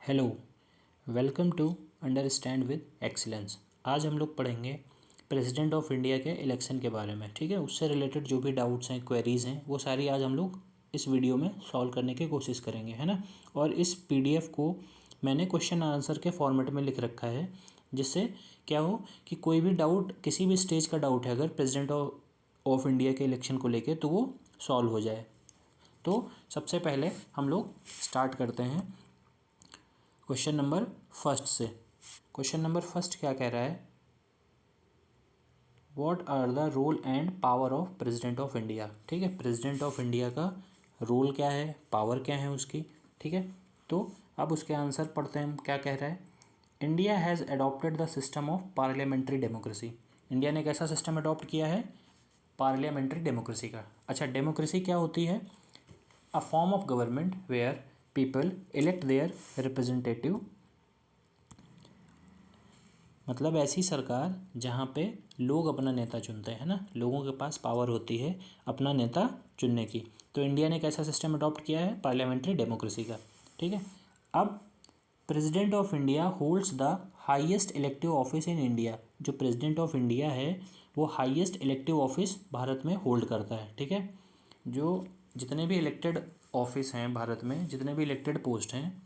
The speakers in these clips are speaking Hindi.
Hello, welcome to understand with excellence. आज हम लोग पढ़ेंगे प्रेसिडेंट ऑफ इंडिया के इलेक्शन के बारे में। ठीक है, उससे रिलेटेड जो भी डाउट्स हैं, क्वेरीज़ हैं, वो सारी आज हम लोग इस वीडियो में सॉल्व करने की कोशिश करेंगे, है ना। और इस पीडीएफ को मैंने क्वेश्चन आंसर के फॉर्मेट में लिख रखा है, जिससे क्या हो कि कोई भी डाउट, किसी भी स्टेज का डाउट है अगर प्रेसिडेंट ऑफ इंडिया के इलेक्शन को लेके, तो वो सॉल्व हो जाए। तो सबसे पहले हम लोग स्टार्ट करते हैं क्वेश्चन नंबर फर्स्ट से। क्वेश्चन नंबर फर्स्ट क्या कह रहा है? What are the role and power of president of India. ठीक है, प्रेसिडेंट ऑफ इंडिया का रोल क्या है, पावर क्या है उसकी। ठीक है, तो अब उसके आंसर पढ़ते हैं हम। क्या कह रहा है? India has adopted the system of parliamentary democracy. India ने कैसा सिस्टम अडॉप्ट किया है? पार्लियामेंट्री डेमोक्रेसी का। अच्छा, डेमोक्रेसी क्या होती है? A form of government where people elect their representative, मतलब ऐसी सरकार जहाँ पे लोग अपना नेता चुनते हैं ना, लोगों के पास पावर होती है अपना नेता चुनने की। तो इंडिया ने कैसा सिस्टम अडॉप्ट किया है? पार्लियामेंट्री डेमोक्रेसी का। ठीक है, अब president of India holds the highest elective office in India. जो प्रेसिडेंट ऑफ इंडिया है वो हाईएस्ट इलेक्टिव ऑफिस भारत में होल्ड करता है। ठीक है, जो जितने भी इलेक्टेड ऑफिस हैं भारत में, जितने भी इलेक्टेड पोस्ट हैं,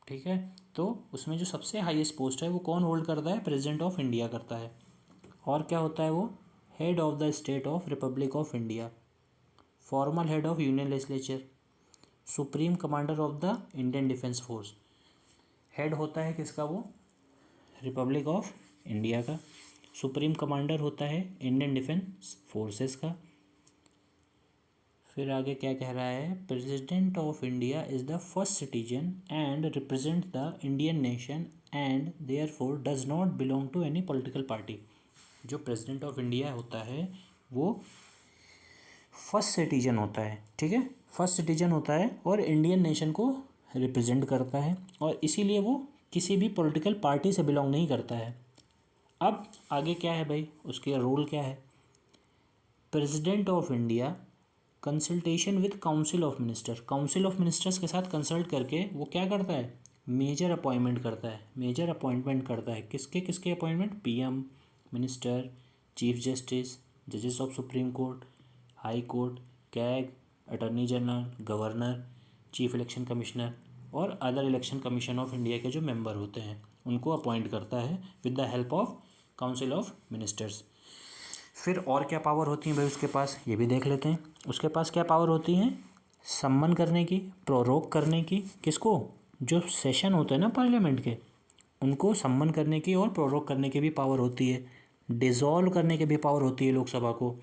ठीक है, तो उसमें जो सबसे हाईएस्ट पोस्ट है वो कौन होल्ड करता है? प्रेसिडेंट ऑफ इंडिया करता है। और क्या होता है वो? Head of the state of Republic of India, formal head of union legislature, supreme commander of the Indian defence force. Head होता है किसका? वो रिपब्लिक ऑफ इंडिया का। सुप्रीम कमांडर होता है इंडियन डिफेंस फोर्सेस का। फिर आगे क्या कह रहा है? President of India is the first citizen and represent the Indian nation and therefore does not belong to any political party. जो प्रेसिडेंट ऑफ इंडिया होता है वो फर्स्ट सिटीजन होता है। ठीक है, फर्स्ट सिटीजन होता है और इंडियन नेशन को रिप्रेजेंट करता है, और इसीलिए वो किसी भी पॉलिटिकल पार्टी से बिलोंग नहीं करता है। अब आगे क्या है भाई, उसके रोल क्या है? President of India consultation with council of minister, council of ministers के साथ कंसल्ट करके वो क्या करता है? मेजर अपॉइंटमेंट करता है। मेजर अपॉइंटमेंट करता है किसके किसके appointment? PM, minister, chief justice, जजेस of supreme court, high court, CAG, attorney general, governor, chief election commissioner और other election commission of India के जो मेंबर होते हैं उनको अपॉइंट करता है with the help of council of ministers. फिर और क्या पावर होती हैं भाई उसके पास, ये भी देख लेते हैं। उसके पास क्या पावर होती हैं? सम्मन करने की, प्रोरोग करने की। किसको? जो सेशन होते हैं ना पार्लियामेंट के, उनको सम्मन करने की और प्रोरोग करने की भी पावर होती है। डिसॉल्व करने की भी पावर होती है लोकसभा को।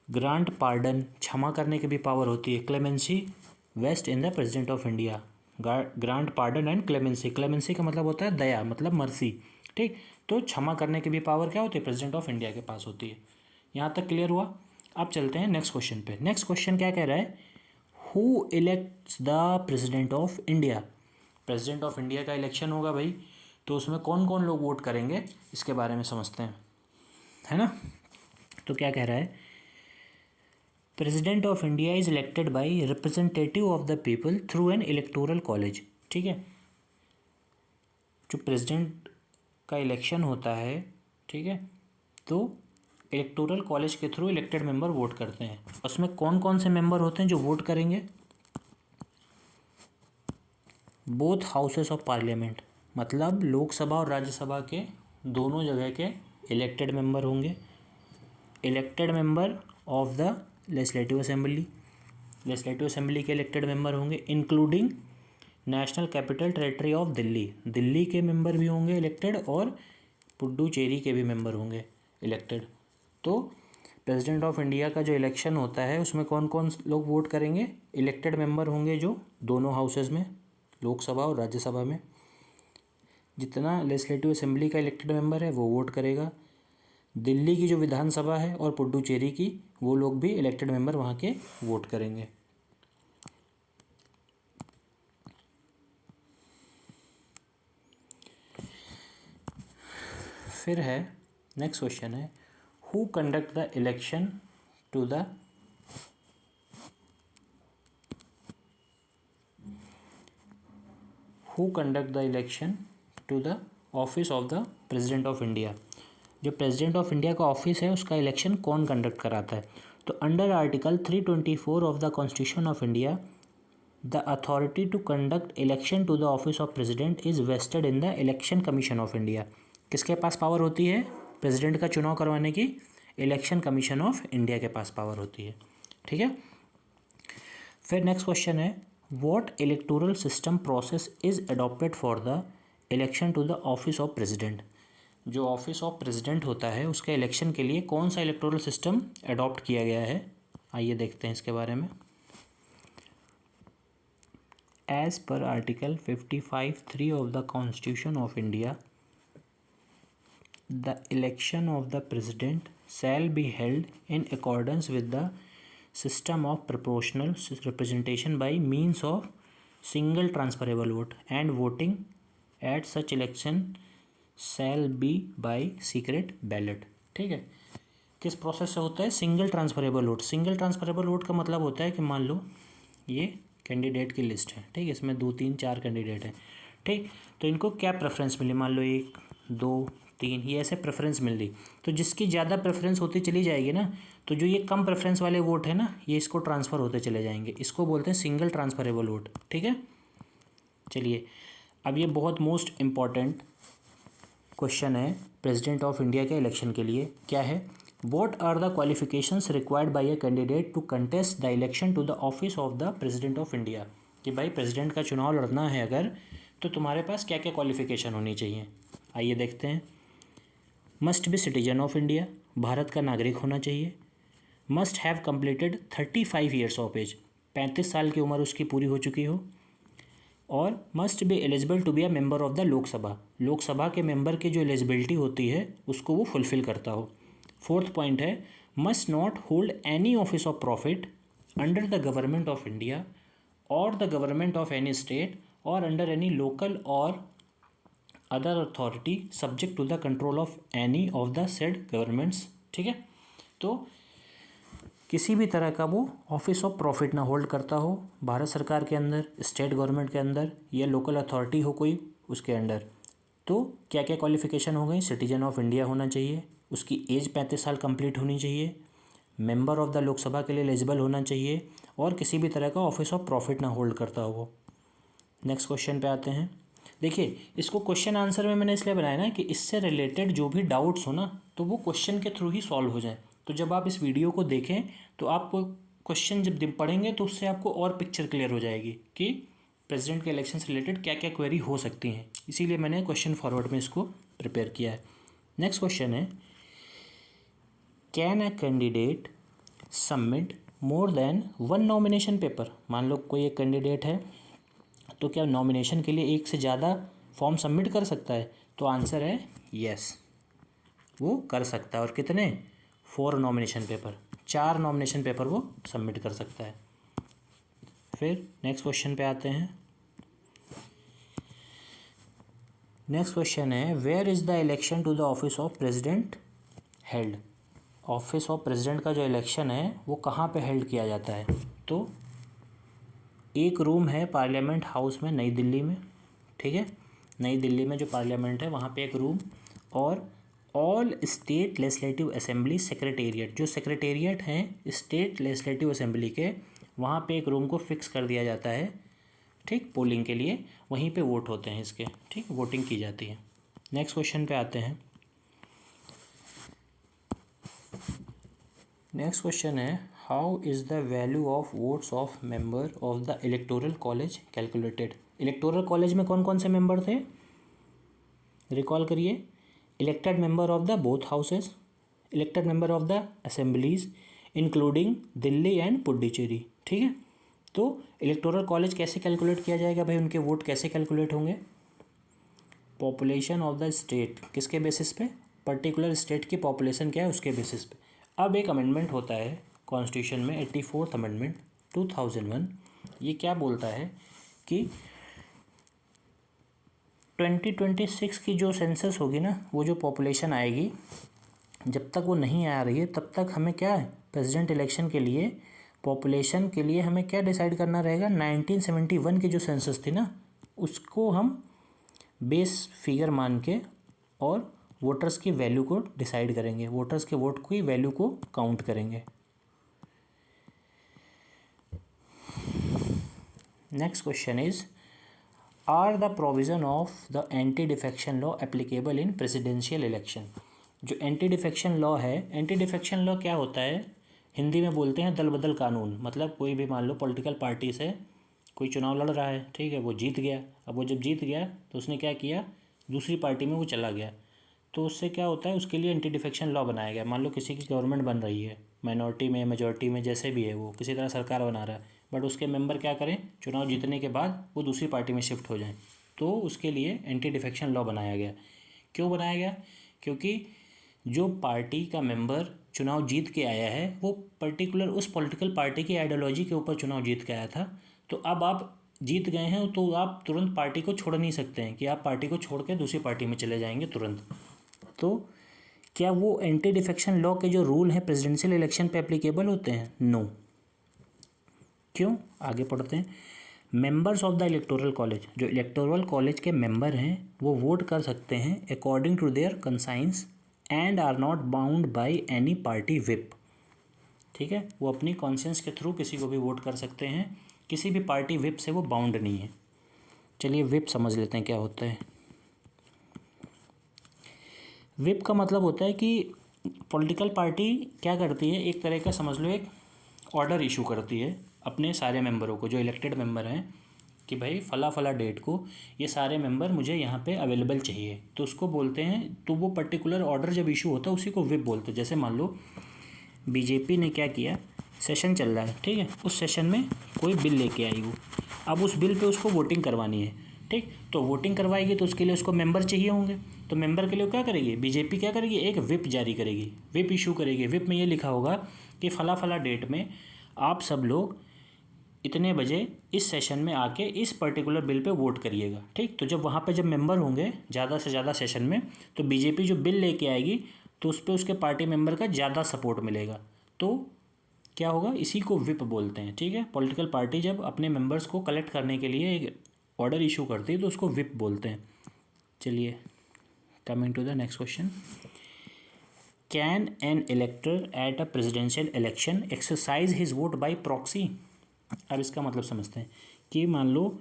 ग्रांट पार्डन, क्षमा करने की भी पावर होती है। Clemency vest in the president of India. Grant pardon and clemency, clemency का मतलब होता है दया, मतलब मर्सी। ठीक, तो क्षमा करने की भी पावर क्या होती है? प्रेसिडेंट ऑफ इंडिया के पास होती है। यहाँ तक क्लियर हुआ? अब चलते हैं नेक्स्ट क्वेश्चन पे। नेक्स्ट क्वेश्चन क्या कह रहा है? Who elects the president of India. President of India का इलेक्शन होगा भाई, तो उसमें कौन कौन लोग वोट करेंगे इसके बारे में समझते हैं, है ना। तो क्या कह रहा है? President of India is elected by representative of the people through an electoral college. ठीक है, जो प्रेसिडेंट का इलेक्शन होता है, ठीक है, तो इलेक्टोरल कॉलेज के थ्रू इलेक्टेड मेंबर वोट करते हैं। उसमें कौन कौन से मेंबर होते हैं जो वोट करेंगे? बोथ हाउसेस ऑफ पार्लियामेंट, मतलब लोकसभा और राज्यसभा के दोनों जगह के इलेक्टेड मेंबर होंगे। Elected member of the legislative assembly, legislative assembly के इलेक्टेड मेंबर होंगे, including national capital territory of Delhi, Delhi के मेंबर भी होंगे इलेक्टेड, और पुडुचेरी के भी मेंबर होंगे इलेक्टेड। तो प्रेसिडेंट ऑफ इंडिया का जो इलेक्शन होता है उसमें कौन कौन लोग वोट करेंगे? इलेक्टेड मेंबर होंगे जो दोनों हाउसेज में, लोकसभा और राज्यसभा में। जितना लेजिस्लेटिव असेंबली का इलेक्टेड मेंबर है वो वोट करेगा। दिल्ली की जो विधानसभा है और पुडुचेरी की, वो लोग भी इलेक्टेड मेंबर वहाँ के वोट करेंगे। फिर है नेक्स्ट क्वेश्चन है, who conduct the election to the who conduct the election to the office of the president of India. जो प्रेसिडेंट ऑफ इंडिया का ऑफिस है उसका इलेक्शन कौन कंडक्ट कराता है। तो under article 324 of the constitution of India the authority to conduct election to the office of president is vested in the election commission of India. किसके पास पावर होती है प्रेसिडेंट का चुनाव करवाने की? इलेक्शन कमीशन ऑफ इंडिया के पास पावर होती है। ठीक है। फिर नेक्स्ट क्वेश्चन है what electoral system process is adopted for the election to the office of president. जो ऑफिस ऑफ प्रेसिडेंट होता है उसके इलेक्शन के लिए कौन सा इलेक्टोरल सिस्टम अडॉप्ट किया गया है, आइए देखते हैं इसके बारे में। As per article 55(3) of the constitution of India the election of the president shall be held in accordance with the system of proportional representation by means of single transferable vote and voting at such election shall be by secret ballot। ठीक है। किस प्रोसेस से होता है? Single transferable vote. Single transferable vote का मतलब होता है कि मान लो ये कैंडिडेट की लिस्ट है, ठीक है, इसमें 2 3 4 कैंडिडेट हैं, ठीक, तो इनको क्या प्रेफरेंस मिली, मान लो 1 2 3 ये ऐसे प्रेफरेंस मिल रही, तो जिसकी ज़्यादा प्रेफरेंस होती चली जाएगी ना, तो जो ये कम प्रेफरेंस वाले वोट है ना ये इसको ट्रांसफ़र होते चले जाएंगे, इसको बोलते हैं सिंगल ट्रांसफरेबल वोट। ठीक है। चलिए अब ये बहुत मोस्ट इम्पॉर्टेंट क्वेश्चन है प्रेसिडेंट ऑफ इंडिया के इलेक्शन के लिए। क्या है? What are the qualifications required by a candidate to contest the election to the office of the president of India. कि भाई प्रेसिडेंट का चुनाव लड़ना है अगर, तो तुम्हारे पास क्या क्या क्वालिफिकेशन होनी चाहिए, आइए देखते हैं। Must be citizen of India, Bharat का नागरिक होना चाहिए। Must have completed 35 years of age, 35 साल की उम्र उसकी पूरी हो चुकी हो। और must be eligible to be a member of the Lok Sabha, Lok Sabha के मेंबर की जो एलिजिबिलिटी होती है उसको वो फुलफिल करता हो। फोर्थ पॉइंट है must not hold any office of profit under the government of India or the government of any state or under any local or other authority subject to the control of any of the said governments. ठीक है। तो किसी भी तरह का वो ऑफिस ऑफ प्रॉफिट ना होल्ड करता हो भारत सरकार के अंदर, स्टेट गवर्नमेंट के अंदर या लोकल अथॉरिटी हो कोई उसके अंडर। तो क्या क्या क्वालिफिकेशन हो गई? सिटीजन ऑफ इंडिया होना चाहिए, उसकी एज 35 साल कंप्लीट होनी चाहिए, मेंबर ऑफ द लोकसभा के लिए एलिजिबल होना चाहिए और किसी भी तरह का ऑफिस ऑफ प्रॉफिट ना होल्ड करता हो वो। नेक्स्ट क्वेश्चन पे आते हैं। देखिए इसको क्वेश्चन आंसर में मैंने इसलिए बनाया ना कि इससे रिलेटेड जो भी डाउट्स हो ना तो वो क्वेश्चन के थ्रू ही सॉल्व हो जाए। तो जब आप इस वीडियो को देखें तो आपको क्वेश्चन जब पढ़ेंगे तो उससे आपको और पिक्चर क्लियर हो जाएगी कि प्रेसिडेंट के इलेक्शन से रिलेटेड क्या क्या क्वेरी हो सकती हैं। इसीलिए मैंने क्वेश्चन फॉरवर्ड में इसको प्रिपेयर किया है। नेक्स्ट क्वेश्चन है can a candidate submit more than 1 nomination paper. मान लो कोई एक कैंडिडेट है तो क्या नॉमिनेशन के लिए एक से ज़्यादा फॉर्म सबमिट कर सकता है? तो आंसर है यस, वो कर सकता है। और कितने? 4 नॉमिनेशन पेपर, 4 नॉमिनेशन पेपर वो सबमिट कर सकता है। फिर नेक्स्ट क्वेश्चन पे आते हैं। नेक्स्ट क्वेश्चन है where is the election to the office of president held. Office of president का जो इलेक्शन है वो कहाँ पे हेल्ड किया जाता है? तो एक रूम है पार्लियामेंट हाउस में नई दिल्ली में, ठीक है, नई दिल्ली में जो पार्लियामेंट है वहाँ पे एक रूम, और all state legislative assembly secretariat, जो सेक्रेटेरिएट हैं स्टेट लेजिस्लेटिव असेंबली के, वहाँ पे एक रूम को फिक्स कर दिया जाता है, ठीक, पोलिंग के लिए, वहीं पे वोट होते हैं इसके, ठीक, वोटिंग की जाती है। नेक्स्ट क्वेश्चन पे आते हैं। नेक्स्ट क्वेश्चन है how is the value of votes of member of the electoral college calculated. Electoral college में कौन कौन से मेंबर थे? रिकॉल करिए। Elected member of the both houses, elected member of the assemblies including Delhi and Puducherry. ठीक है। तो इलेक्टोरल कॉलेज कैसे कैलकुलेट किया जाएगा भाई, उनके वोट कैसे कैलकुलेट होंगे? पॉपुलेशन ऑफ द स्टेट, किसके बेसिस पे? पर्टिकुलर स्टेट की पॉपुलेशन क्या है उसके बेसिस पे। अब एक अमेंडमेंट होता है कॉन्स्टिट्यूशन में 84th अमेंडमेंट 2001, ये क्या बोलता है कि 2026 की जो सेंसस होगी ना, वो जो पॉपुलेशन आएगी, जब तक वो नहीं आ रही है तब तक हमें क्या है प्रेसिडेंट इलेक्शन के लिए पॉपुलेशन के लिए हमें क्या डिसाइड करना रहेगा? 1971 की जो सेंसस थी ना, उसको हम बेस फिगर मान के और वोटर्स की वैल्यू को डिसाइड करेंगे, वोटर्स के वोट की वैल्यू को काउंट करेंगे। Next question is, are the provision of the anti defection law applicable in presidential election. जो एंटी डिफेक्शन लॉ है, एंटी डिफेक्शन लॉ क्या होता है, हिंदी में बोलते हैं दल बदल कानून। मतलब कोई भी मान लो पॉलिटिकल पार्टी से कोई चुनाव लड़ रहा है, ठीक है, वो जीत गया। अब वो जब जीत गया तो उसने क्या किया, दूसरी पार्टी में वो चला गया, तो उससे क्या होता है, उसके लिए एंटी डिफेक्शन लॉ बनाया गया। मान लो किसी की गवर्नमेंट बन रही है, माइनॉरिटी में मेजॉरिटी में जैसे भी है, वो किसी तरह सरकार बना रहा है, बट उसके मेंबर क्या करें, चुनाव जीतने के बाद वो दूसरी पार्टी में शिफ्ट हो जाएं, तो उसके लिए एंटी डिफेक्शन लॉ बनाया गया। क्यों बनाया गया, क्योंकि जो पार्टी का मेंबर चुनाव जीत के आया है वो पर्टिकुलर उस पॉलिटिकल पार्टी की आइडियोलॉजी के ऊपर चुनाव जीत के आया था, तो अब आप जीत गए हैं तो आप तुरंत पार्टी को छोड़ नहीं सकते हैं कि आप पार्टी को छोड़ के दूसरी पार्टी में चले जाएंगे तुरंत। तो क्या वो एंटी डिफेक्शन लॉ के जो रूल हैं प्रेसिडेंशियल इलेक्शन पे एप्लीकेबल होते हैं? नो। क्यों, आगे पढ़ते हैं। Members of the electoral college, जो इलेक्टोरल कॉलेज के मेंबर हैं वो वोट कर सकते हैं according to their conscience and are not bound by any party whip. ठीक है, वो अपनी कॉन्शियंस के थ्रू किसी को भी वोट कर सकते हैं, किसी भी पार्टी विप से वो बाउंड नहीं है। चलिए विप समझ लेते हैं क्या होता है। विप का मतलब होता है कि पॉलिटिकल पार्टी क्या करती है, एक तरह का समझ लो एक ऑर्डर इशू करती है अपने सारे मेंबरों को, जो इलेक्टेड मेंबर हैं, कि भाई फला फला डेट को ये सारे मेंबर मुझे यहाँ पे अवेलेबल चाहिए, तो उसको बोलते हैं, तो वो पर्टिकुलर ऑर्डर जब इशू होता है उसी को विप बोलते हैं। जैसे मान लो बीजेपी ने क्या किया, सेशन चल रहा है, ठीक है, उस सेशन में कोई बिल लेके आई वो, अब उस बिल पे उसको वोटिंग करवानी है, ठीक, तो वोटिंग करवाएगी तो उसके लिए उसको मेंबर चाहिए होंगे, तो मेंबर के लिए क्या करेगी बीजेपी, क्या करेगी, एक विप जारी करेगी, विप इशू करेगी। विप में ये लिखा होगा कि फला फला डेट में आप सब लोग इतने बजे इस सेशन में आके इस पर्टिकुलर बिल पे वोट करिएगा, ठीक। तो जब वहाँ पे जब मेंबर होंगे ज़्यादा से ज़्यादा सेशन में, तो बीजेपी जो बिल लेके आएगी तो उस पर उसके पार्टी मेंबर का ज़्यादा सपोर्ट मिलेगा, तो क्या होगा, इसी को विप बोलते हैं, ठीक है। पॉलिटिकल पार्टी जब अपने मेंबर्स को कलेक्ट करने के लिए एक ऑर्डर इशू करती है तो उसको विप बोलते हैं। चलिए coming to the next question, can an elector at a presidential election exercise his vote by proxy. अब इसका मतलब समझते हैं कि मान लो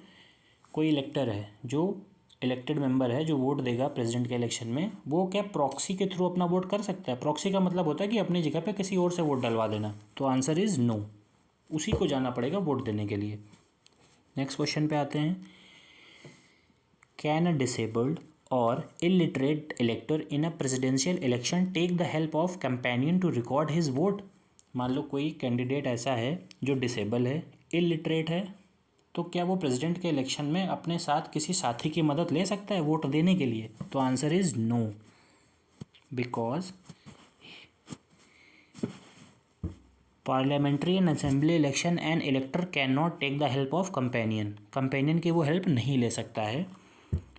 कोई इलेक्टर है, जो इलेक्टेड मेंबर है, जो वोट देगा प्रेसिडेंट के इलेक्शन में, वो क्या प्रॉक्सी के थ्रू अपना वोट कर सकता है? प्रॉक्सी का मतलब होता है कि अपनी जगह पे किसी और से वोट डलवा देना, तो आंसर इज़ नो, उसी को जाना पड़ेगा वोट देने के लिए। नेक्स्ट क्वेश्चन पे आते हैं, कैन अ डिसेबल्ड और illiterate elector in a presidential election take the help of companion to record his vote. मान लो कोई कैंडिडेट ऐसा है जो डिसेबल है, इलिटरेट है, तो क्या वो प्रेसिडेंट के इलेक्शन में अपने साथ किसी साथी की मदद ले सकता है वोट देने के लिए? तो answer is no, because parliamentary and assembly election and elector can not take the help of companion, companion की वो हेल्प नहीं ले सकता है।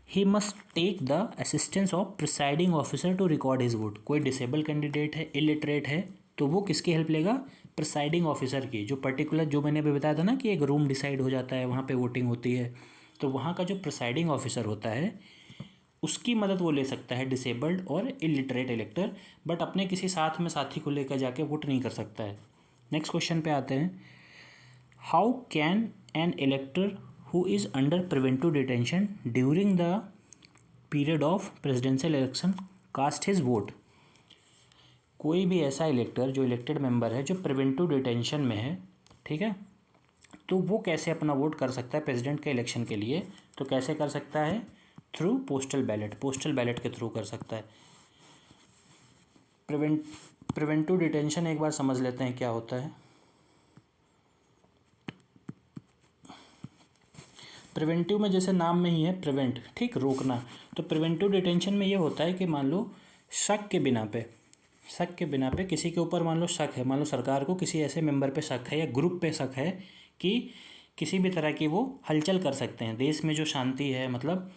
He must take the assistance of presiding officer to record his vote. कोई डिसेबल कैंडिडेट है, इलिटरेट है, तो वो किसकी हेल्प लेगा? प्रिसाइडिंग ऑफिसर की। जो पर्टिकुलर, जो मैंने अभी बताया था ना कि एक रूम डिसाइड हो जाता है, वहाँ पे वोटिंग होती है, तो वहाँ का जो प्रिसाइडिंग ऑफिसर होता है उसकी मदद वो ले सकता है, डिसेबल्ड और इलिटरेट इलेक्टर, बट अपने किसी साथ में साथी को लेकर जाके वोट नहीं कर सकता है। नेक्स्ट क्वेश्चन पे आते हैं, how can an elector who is under preventive detention during the period of presidential election cast his vote. कोई भी ऐसा इलेक्टर जो इलेक्टेड मेंबर है जो प्रिवेंटिव डिटेंशन में है, ठीक है, तो वो कैसे अपना वोट कर सकता है प्रेसिडेंट के इलेक्शन के लिए? तो कैसे कर सकता है? Through postal ballot, postal ballot के थ्रू कर सकता है। प्रिवेंटिव डिटेंशन एक बार समझ लेते हैं क्या होता है। प्रिवेंटिव में जैसे नाम में ही है प्रिवेंट, ठीक, रोकना, तो प्रिवेंटिव डिटेंशन में ये होता है कि मान लो शक के बिना पे किसी के ऊपर मान लो शक है, मान लो सरकार को किसी ऐसे मेंबर पे शक है या ग्रुप पे शक है कि किसी भी तरह की वो हलचल कर सकते हैं, देश में जो शांति है, मतलब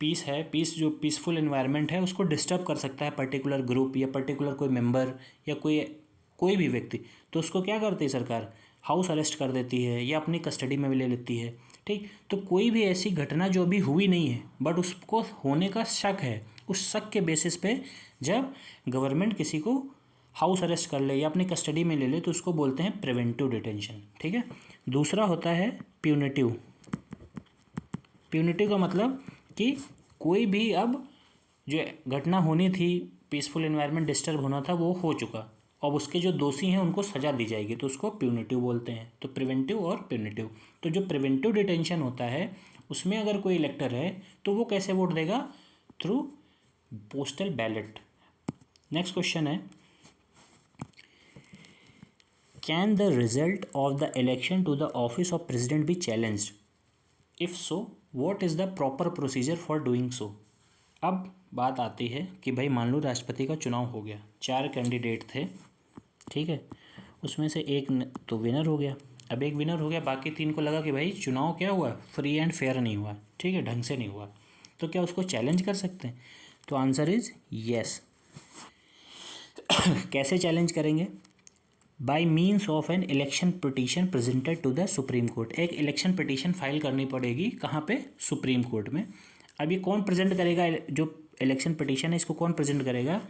पीस है, जो पीसफुल एनवायरनमेंट है, उसको डिस्टर्ब कर सकता है पर्टिकुलर ग्रुप या पर्टिकुलर कोई मेंबर या कोई भी व्यक्ति, तो उसको क्या करती है सरकार? हाउस अरेस्ट कर देती है या अपनी कस्टडी में भी ले लेती है, ठीक। तो कोई भी ऐसी घटना जो अभी हुई नहीं है बट उसको होने का शक है, उस शक के बेसिस पे जब गवर्नमेंट किसी को हाउस अरेस्ट कर ले या अपनी कस्टडी में ले ले तो उसको बोलते हैं प्रिवेंटिव डिटेंशन, ठीक है। दूसरा होता है प्यूनिटिव। प्यूनिटिव का मतलब कि कोई भी अब जो घटना होनी थी, पीसफुल एनवायरनमेंट डिस्टर्ब होना था, वो हो चुका, अब उसके जो दोषी हैं उनको सज़ा दी जाएगी तो उसको प्यूनिटिव बोलते हैं। तो प्रिवेंटिव और प्यूनिटिव। तो जो प्रिवेंटिव डिटेंशन होता है उसमें अगर कोई इलेक्टर है तो वो कैसे वोट देगा? Through postal ballot. Next question है, can the result of the election to the office of president be challenged? If so what is the proper procedure for doing so? अब बात आती है कि भाई मान लो राष्ट्रपति का चुनाव हो गया, 4 कैंडिडेट थे, ठीक है, उसमें से एक तो विनर हो गया। अब एक विनर हो गया, बाकी 3 को लगा कि भाई चुनाव क्या हुआ, फ्री एंड फेयर नहीं हुआ, ठीक है, ढंग से नहीं हुआ, तो क्या उसको चैलेंज कर सकते हैं? तो आंसर इज येस। कैसे चैलेंज करेंगे? By means of an election petition presented to the supreme court. एक इलेक्शन पिटीशन फाइल करनी पड़ेगी, कहाँ पे? सुप्रीम कोर्ट में। अब ये कौन प्रेजेंट करेगा? जो इलेक्शन पिटीशन है इसको कौन प्रेजेंट करेगा?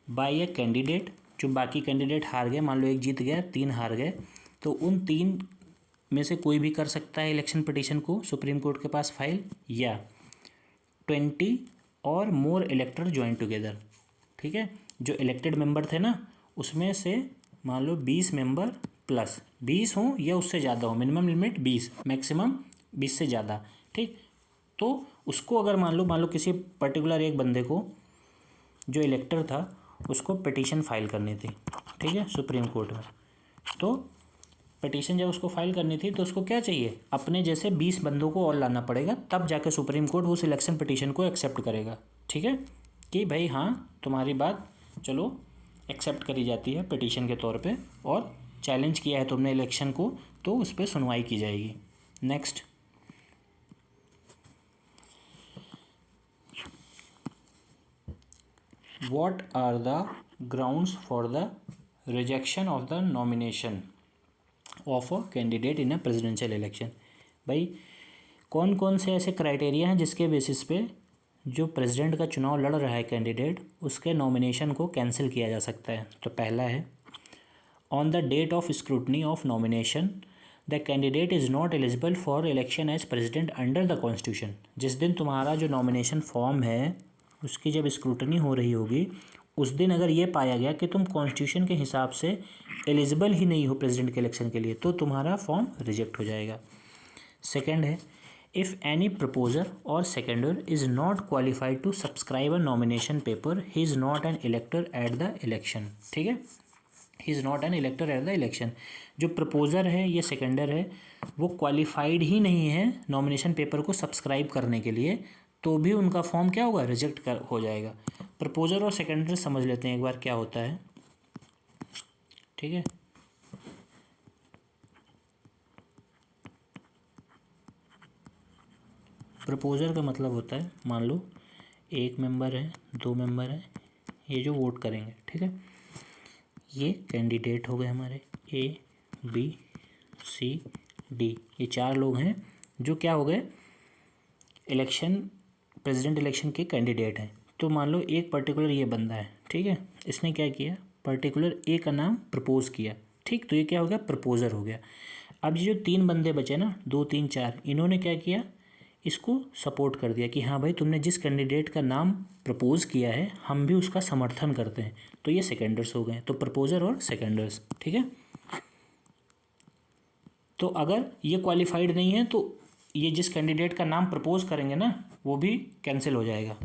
By a candidate. जो बाकी कैंडिडेट हार गए, मान लो एक जीत गया, 3 हार गए, तो उन 3 में से कोई भी कर सकता है इलेक्शन पिटीशन को सुप्रीम कोर्ट के पास फाइल, या 20 और मोर इलेक्टर ज्वाइन टुगेदर, ठीक है। जो इलेक्टेड मेंबर थे ना उसमें से मान लो 20 मेंबर प्लस 20 हों या उससे ज़्यादा हो, मिनिमम लिमिट 20, मैक्सिमम 20 से ज़्यादा, ठीक। तो उसको अगर मान लो किसी पर्टिकुलर एक बंदे को जो इलेक्टर था उसको पिटीशन फाइल करनी थी, ठीक है, सुप्रीम कोर्ट में। तो पिटीशन जब उसको फाइल करनी थी तो उसको क्या चाहिए? अपने जैसे 20 बंदों को और लाना पड़ेगा, तब जाके सुप्रीम कोर्ट उस इलेक्शन पिटीशन को एक्सेप्ट करेगा, ठीक है, कि भाई हाँ तुम्हारी बात चलो एक्सेप्ट करी जाती है पिटीशन के तौर पे, और चैलेंज किया है तुमने इलेक्शन को तो उस पर सुनवाई की जाएगी। Next, what are the grounds for the rejection of the nomination of a candidate in a presidential election? भाई कौन कौन से ऐसे क्राइटेरिया हैं जिसके बेसिस पे जो प्रेसिडेंट का चुनाव लड़ रहा है कैंडिडेट, उसके नॉमिनेशन को कैंसिल किया जा सकता है? तो पहला है, on the date of scrutiny of nomination the candidate is not eligible for election as president under the constitution. जिस दिन तुम्हारा जो नॉमिनेशन फॉर्म है उसकी जब स्क्रूटनी हो रही होगी उस दिन अगर ये पाया गया कि तुम कॉन्स्टिट्यूशन के हिसाब से एलिजिबल ही नहीं हो प्रेसिडेंट के इलेक्शन के लिए, तो तुम्हारा फॉर्म रिजेक्ट हो जाएगा। सेकंड है, if any proposer or seconder is not qualified to subscribe a nomination paper he is not an elector at the election, ठीक है, he is not an elector at the election. जो प्रपोजर है या सेकेंडर है वो क्वालिफाइड ही नहीं है नॉमिनेशन पेपर को सब्सक्राइब करने के लिए, तो भी उनका फॉर्म क्या होगा? रिजेक्ट हो जाएगा। प्रपोजर और सेकेंडर समझ लेते हैं एक बार क्या होता है, ठीक है। प्रपोजर का मतलब होता है, मान लो 1 मेंबर है, 2 मेंबर है, ये जो वोट करेंगे, ठीक है, ये कैंडिडेट हो गए हमारे A B C D, ये 4 लोग हैं जो क्या हो गए? प्रेसिडेंट इलेक्शन के कैंडिडेट हैं। तो मान लो एक पर्टिकुलर ये बंदा है, ठीक है, इसने क्या किया? पर्टिकुलर ए का नाम प्रपोज किया, ठीक, तो ये क्या हो गया? प्रपोजर हो गया। अब ये जो 3 बंदे बचे ना, 2 3 4, इन्होंने क्या किया? इसको सपोर्ट कर दिया कि हाँ भाई तुमने जिस कैंडिडेट का नाम प्रपोज किया है हम भी उसका समर्थन करते हैं, तो ये सेकेंडर्स हो गए। तो प्रपोजर और सेकेंडर्स, ठीक है। तो अगर ये क्वालिफाइड नहीं है तो ये जिस कैंडिडेट का नाम प्रपोज करेंगे ना वो भी कैंसिल हो जाएगा।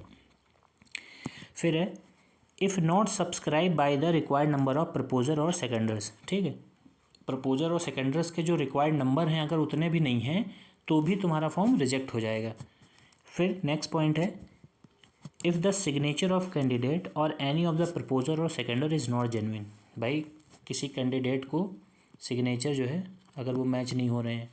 फिर है, if not subscribe by the required number of proposer और सेकेंडर्स, ठीक है, प्रपोजर और सेकेंडर्स के जो रिक्वायर्ड नंबर हैं अगर उतने भी नहीं हैं तो भी तुम्हारा फॉर्म रिजेक्ट हो जाएगा। फिर नेक्स्ट पॉइंट है, if the signature of candidate और any of the proposer or seconder is not genuine. भाई किसी कैंडिडेट को सिग्नेचर जो है अगर वो मैच नहीं हो रहे हैं,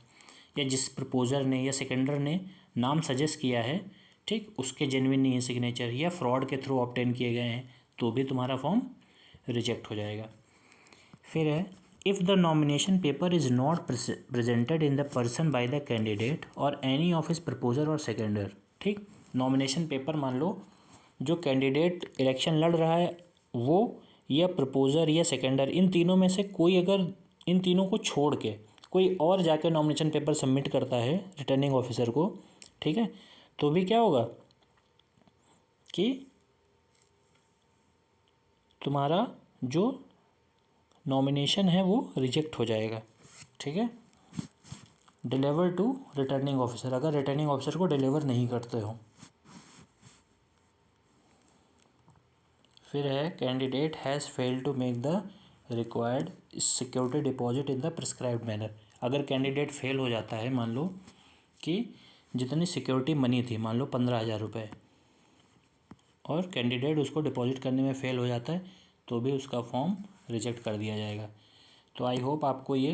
या जिस प्रपोजर ने या सेकेंडर ने नाम सजेस्ट किया है, ठीक, उसके जेन्युइन नहीं है सिग्नेचर, या फ्रॉड के थ्रू ऑब्टेन किए गए हैं, तो भी तुम्हारा फॉर्म रिजेक्ट हो जाएगा। फिर है, if the nomination paper is not presented in the person by the candidate और any of his proposer or सेकेंडर। ठीक, नॉमिनेशन पेपर मान लो जो कैंडिडेट इलेक्शन लड़ रहा है वो, या प्रपोजर या सेकेंडर, इन तीनों में से कोई अगर इन तीनों को छोड़ के कोई और जाके नॉमिनेशन पेपर सबमिट करता है रिटर्निंग ऑफिसर को, ठीक है, तो भी क्या होगा कि तुम्हारा जो नॉमिनेशन है वो रिजेक्ट हो जाएगा। ठीक है, डिलीवर टू रिटर्निंग ऑफिसर, अगर रिटर्निंग ऑफिसर को डिलीवर नहीं करते हो। फिर है candidate has failed to make the required security deposit in the prescribed manner. अगर कैंडिडेट फेल हो जाता है, मान लो कि जितनी सिक्योरिटी मनी थी, मान लो 15,000 रुपये, और कैंडिडेट उसको डिपॉजिट करने में फ़ेल हो जाता है, तो भी उसका फॉर्म रिजेक्ट कर दिया जाएगा। तो आई होप आपको ये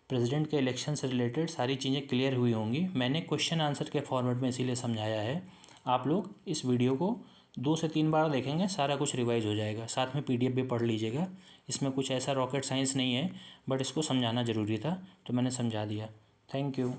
प्रेसिडेंट के इलेक्शन से रिलेटेड सारी चीज़ें क्लियर हुई होंगी। मैंने क्वेश्चन आंसर के फॉर्मेट में इसीलिए समझाया है। आप लोग इस वीडियो को 2 से 3 बार देखेंगे, सारा कुछ रिवाइज हो जाएगा। साथ में PDF भी पढ़ लीजिएगा। इसमें कुछ ऐसा रॉकेट साइंस नहीं है, बट इसको समझाना ज़रूरी था, तो मैंने समझा दिया। Thank you.